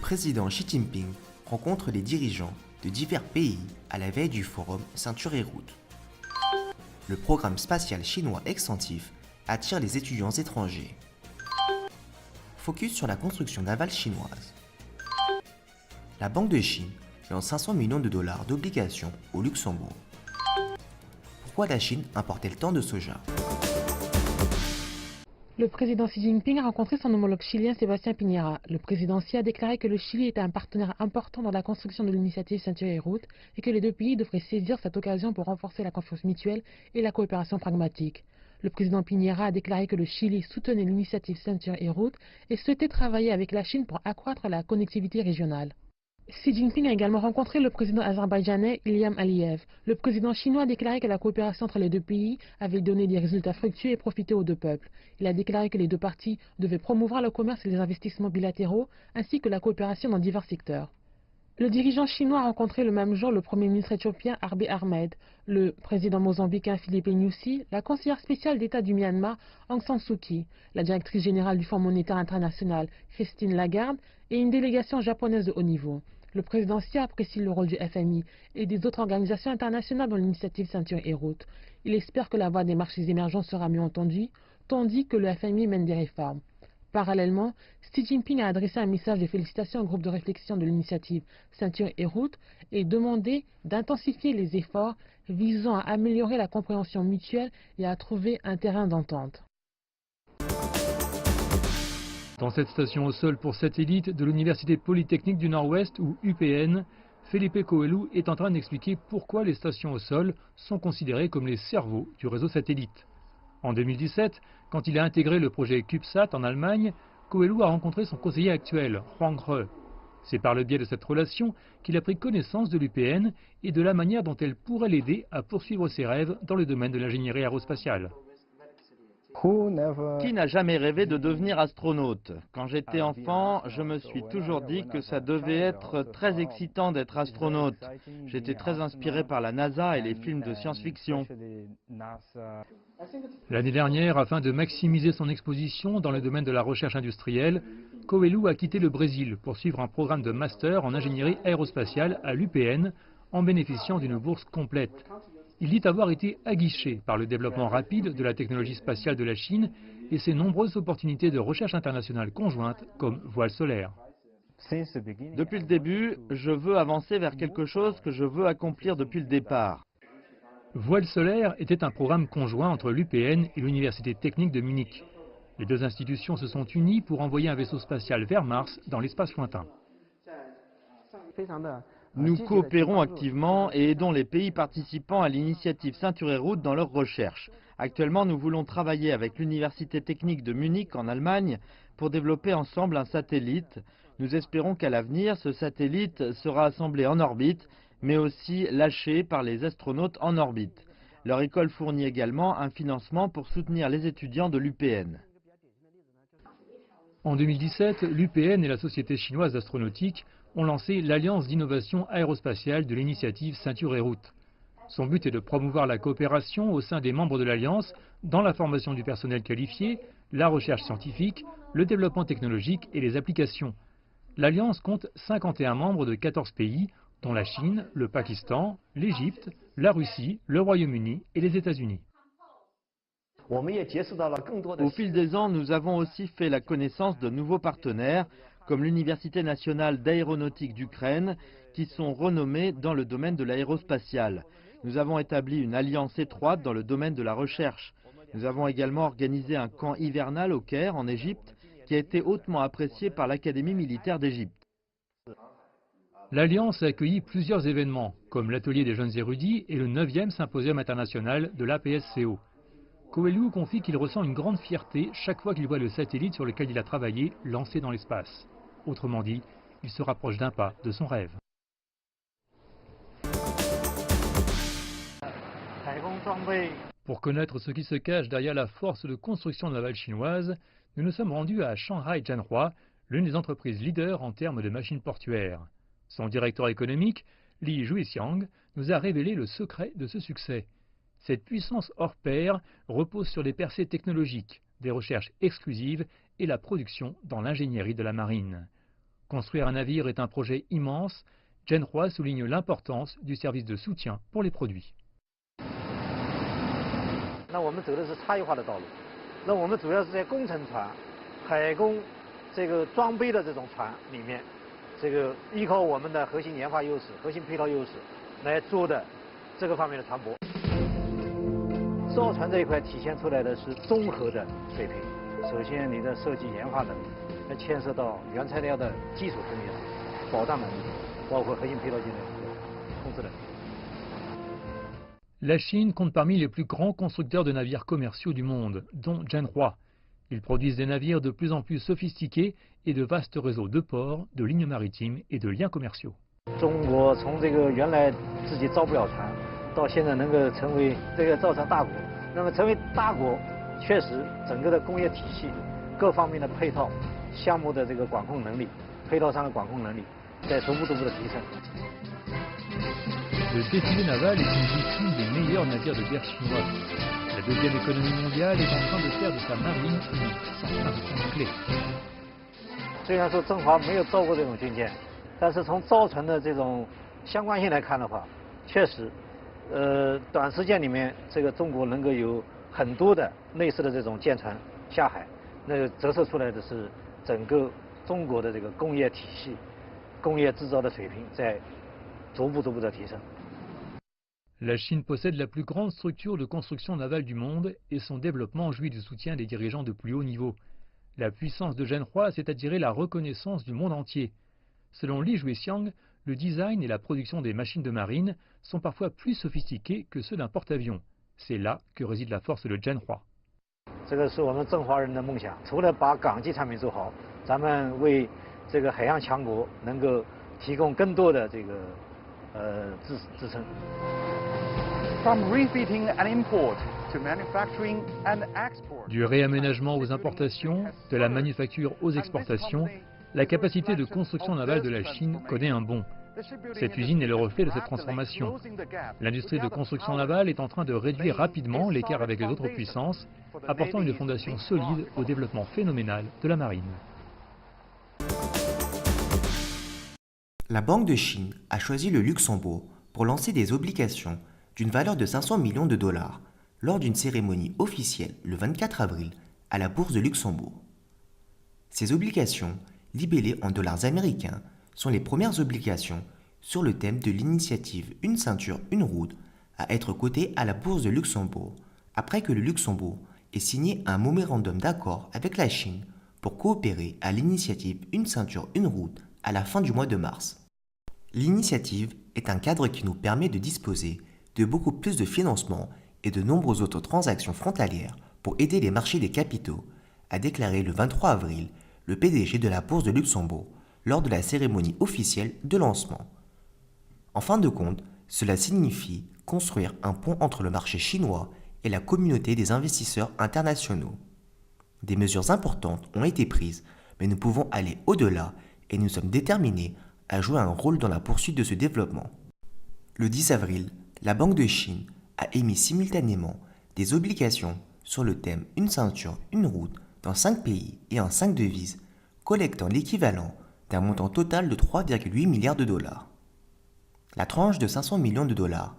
président Xi Jinping rencontre les dirigeants de divers pays à la veille du forum Ceinture et Route. Le programme spatial chinois Excentive attire les étudiants étrangers. Focus sur la construction navale chinoise. La Banque de Chine lance 500 millions de dollars d'obligations au Luxembourg. Pourquoi la Chine importe-t-elle tant de soja? Le président Xi Jinping a rencontré son homologue chilien Sébastien Piñera. Le président Xi a déclaré que le Chili était un partenaire important dans la construction de l'initiative Ceinture et Route et que les deux pays devraient saisir cette occasion pour renforcer la confiance mutuelle et la coopération pragmatique. Le président Piñera a déclaré que le Chili soutenait l'initiative Ceinture et Route et souhaitait travailler avec la Chine pour accroître la connectivité régionale. Xi Jinping a également rencontré le président azerbaïdjanais Ilham Aliyev. Le président chinois a déclaré que la coopération entre les deux pays avait donné des résultats fructueux et profité aux deux peuples. Il a déclaré que les deux parties devaient promouvoir le commerce et les investissements bilatéraux, ainsi que la coopération dans divers secteurs. Le dirigeant chinois a rencontré le même jour le premier ministre éthiopien Abiy Ahmed, le président mozambicain Filipe Nyusi, la conseillère spéciale d'État du Myanmar Aung San Suu Kyi, la directrice générale du Fonds monétaire international Christine Lagarde et une délégation japonaise de haut niveau. Le président Xi apprécie le rôle du FMI et des autres organisations internationales dans l'initiative Ceinture et Route. Il espère que la voix des marchés émergents sera mieux entendue, tandis que le FMI mène des réformes. Parallèlement, Xi Jinping a adressé un message de félicitations au groupe de réflexion de l'initiative Ceinture et Route et demandé d'intensifier les efforts visant à améliorer la compréhension mutuelle et à trouver un terrain d'entente. Dans cette station au sol pour satellite de l'Université Polytechnique du Nord-Ouest, ou UPN, Felipe Coelho est en train d'expliquer pourquoi les stations au sol sont considérées comme les cerveaux du réseau satellite. En 2017, quand il a intégré le projet CubeSat en Allemagne, Coelho a rencontré son conseiller actuel, Huang He. C'est par le biais de cette relation qu'il a pris connaissance de l'UPN et de la manière dont elle pourrait l'aider à poursuivre ses rêves dans le domaine de l'ingénierie aérospatiale. Qui n'a jamais rêvé de devenir astronaute? Quand j'étais enfant, je me suis toujours dit que ça devait être très excitant d'être astronaute. J'étais très inspiré par la NASA et les films de science-fiction. L'année dernière, afin de maximiser son exposition dans le domaine de la recherche industrielle, Coelho a quitté le Brésil pour suivre un programme de master en ingénierie aérospatiale à l'UPN en bénéficiant d'une bourse complète. Il dit avoir été aguiché par le développement rapide de la technologie spatiale de la Chine et ses nombreuses opportunités de recherche internationale conjointe comme voile solaire. Depuis le début, je veux avancer vers quelque chose que je veux accomplir depuis le départ. Voile solaire était un programme conjoint entre l'UPN et l'Université technique de Munich. Les deux institutions se sont unies pour envoyer un vaisseau spatial vers Mars dans l'espace lointain. Nous coopérons activement et aidons les pays participants à l'initiative Ceinture et Route dans leurs recherches. Actuellement, nous voulons travailler avec l'Université technique de Munich en Allemagne pour développer ensemble un satellite. Nous espérons qu'à l'avenir, ce satellite sera assemblé en orbite, mais aussi lâché par les astronautes en orbite. Leur école fournit également un financement pour soutenir les étudiants de l'UPN. En 2017, l'UPN et la Société chinoise d'astronautique ont lancé l'Alliance d'innovation aérospatiale de l'initiative Ceinture et Route. Son but est de promouvoir la coopération au sein des membres de l'Alliance dans la formation du personnel qualifié, la recherche scientifique, le développement technologique et les applications. L'Alliance compte 51 membres de 14 pays, dont la Chine, le Pakistan, l'Égypte, la Russie, le Royaume-Uni et les États-Unis. Au fil des ans, nous avons aussi fait la connaissance de nouveaux partenaires, comme l'Université nationale d'aéronautique d'Ukraine, qui sont renommés dans le domaine de l'aérospatiale. Nous avons établi une alliance étroite dans le domaine de la recherche. Nous avons également organisé un camp hivernal au Caire, en Égypte, qui a été hautement apprécié par l'Académie militaire d'Égypte. L'Alliance a accueilli plusieurs événements, comme l'Atelier des jeunes érudits et le 9e Symposium international de l'APSCO. Coelho confie qu'il ressent une grande fierté chaque fois qu'il voit le satellite sur lequel il a travaillé lancé dans l'espace. Autrement dit, il se rapproche d'un pas de son rêve. Pour connaître ce qui se cache derrière la force de construction navale chinoise, nous nous sommes rendus à Shanghai Jianhua, l'une des entreprises leaders en termes de machines portuaires. Son directeur économique, Li Juixiang, nous a révélé le secret de ce succès. Cette puissance hors pair repose sur des percées technologiques, des recherches exclusives et la production dans l'ingénierie de la marine. Construire un navire est un projet immense. Zhenhua souligne l'importance du service de soutien pour les produits. 那我们走的是差异化的道路，那我们主要是在工程船、海工这个装备的这种船里面，这个依靠我们的核心研发优势、核心配套优势来做的这个方面的船舶。造船这一块体现出来的是综合的水平。首先，你的设计研发能力，那牵涉到原材料的基础工业保障能力，包括核心配套技能、控制能力。 La Chine compte parmi les plus grands constructeurs de navires commerciaux du monde, dont Zhenhua. Ils produisent des navires de plus en plus sophistiqués et de vastes réseaux de ports, de lignes maritimes et de liens commerciaux. 中国从这个原来自己造不了船，到现在能够成为这个造船大国。那么成为大国，确实整个的工业体系各方面的配套、项目的这个管控能力、配套上的管控能力，在逐步的提升。 Le défilé naval est une vitrine des meilleurs navires de guerre chinois. La deuxième économie mondiale est en train de faire de sa marine une puissance maritime clé. 虽然说振华没有造过这种军舰，但是从造船的这种相关性来看的话，确实，短时间里面，这个中国能够有很多的类似的这种舰船下海，那个折射出来的是整个中国的这个工业体系、工业制造的水平在逐步的提升。 La Chine possède la plus grande structure de construction navale du monde et son développement jouit du soutien des dirigeants de plus haut niveau. La puissance de Zhenhua s'est attiré la reconnaissance du monde entier. Selon Li Juexiang, le design et la production des machines de marine sont parfois plus sophistiqués que ceux d'un porte-avions. C'est là que réside la force de Zhenhua. 这个是我们振华人的梦想。除了把港机产品做好，咱们为这个海洋强国能够提供更多的这个支撑。 From refitting and import to manufacturing and export. Du réaménagement aux importations, de la manufacture aux exportations, la capacité de construction navale de la Chine connaît un bond. Cette usine est le reflet de cette transformation. L'industrie de construction navale est en train de réduire rapidement l'écart avec les autres puissances, apportant une fondation solide au développement phénoménal de la marine. La Banque de Chine a choisi le Luxembourg pour lancer des obligations d'une valeur de 500 millions de dollars lors d'une cérémonie officielle le 24 avril à la Bourse de Luxembourg. Ces obligations, libellées en dollars américains, sont les premières obligations sur le thème de l'initiative Une ceinture, une route à être cotées à la Bourse de Luxembourg après que le Luxembourg ait signé un mémorandum d'accord avec la Chine pour coopérer à l'initiative Une ceinture, une route à la fin du mois de mars. L'initiative est un cadre qui nous permet de disposer de beaucoup plus de financement et de nombreuses autres transactions frontalières pour aider les marchés des capitaux, a déclaré le 23 avril le PDG de la Bourse de Luxembourg lors de la cérémonie officielle de lancement. En fin de compte, cela signifie construire un pont entre le marché chinois et la communauté des investisseurs internationaux. Des mesures importantes ont été prises, mais nous pouvons aller au-delà et nous sommes déterminés à jouer un rôle dans la poursuite de ce développement. Le 10 avril, la Banque de Chine a émis simultanément des obligations sur le thème Une ceinture, une route dans 5 pays et en 5 devises, collectant l'équivalent d'un montant total de 3,8 milliards de dollars. La tranche de 500 millions de dollars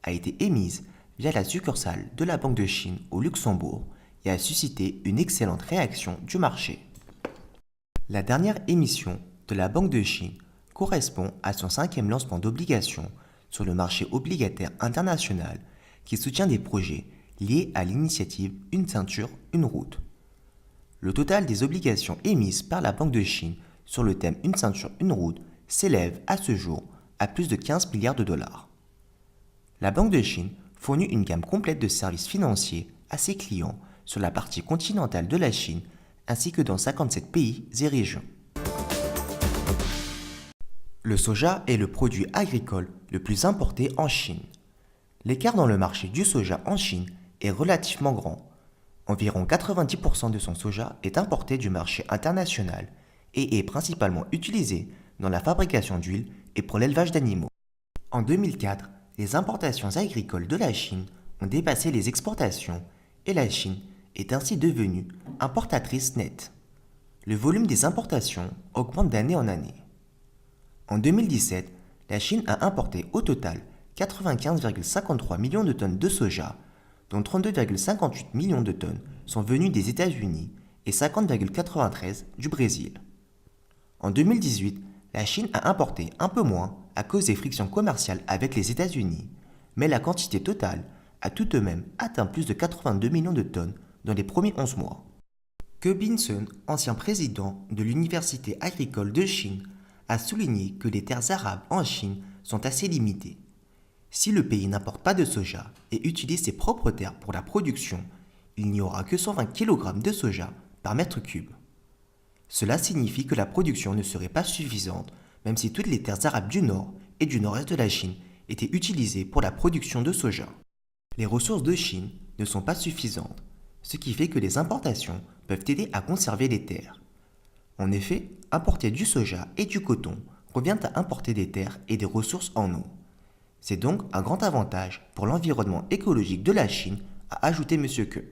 a été émise via la succursale de la Banque de Chine au Luxembourg et a suscité une excellente réaction du marché. La dernière émission de la Banque de Chine correspond à son 5e lancement d'obligations sur le marché obligataire international qui soutient des projets liés à l'initiative Une ceinture, une route. Le total des obligations émises par la Banque de Chine sur le thème Une ceinture, une route s'élève à ce jour à plus de 15 milliards de dollars. La Banque de Chine fournit une gamme complète de services financiers à ses clients sur la partie continentale de la Chine ainsi que dans 57 pays et régions. Le soja est le produit agricole le plus importé en Chine. L'écart dans le marché du soja en Chine est relativement grand. Environ 90% de son soja est importé du marché international et est principalement utilisé dans la fabrication d'huile et pour l'élevage d'animaux. En 2004, les importations agricoles de la Chine ont dépassé les exportations et la Chine est ainsi devenue importatrice nette. le volume des importations augmente d'année en année. En 2017, la Chine a importé au total 95,53 millions de tonnes de soja, dont 32,58 millions de tonnes sont venues des États-Unis et 50,93 du Brésil. En 2018, la Chine a importé un peu moins à cause des frictions commerciales avec les États-Unis, mais la quantité totale a tout de même atteint plus de 82 millions de tonnes dans les premiers 11 mois. Ke Bin-sun, ancien président de l'Université agricole de Chine, a souligné que les terres arables en Chine sont assez limitées. Si le pays n'importe pas de soja et utilise ses propres terres pour la production, il n'y aura que 120 kg de soja par mètre cube. Cela signifie que la production ne serait pas suffisante même si toutes les terres arables du nord et du nord-est de la Chine étaient utilisées pour la production de soja. Les ressources de Chine ne sont pas suffisantes, ce qui fait que les importations peuvent aider à conserver les terres. En effet, importer du soja et du coton revient à importer des terres et des ressources en eau. C'est donc un grand avantage pour l'environnement écologique de la Chine, a ajouté M. Ke.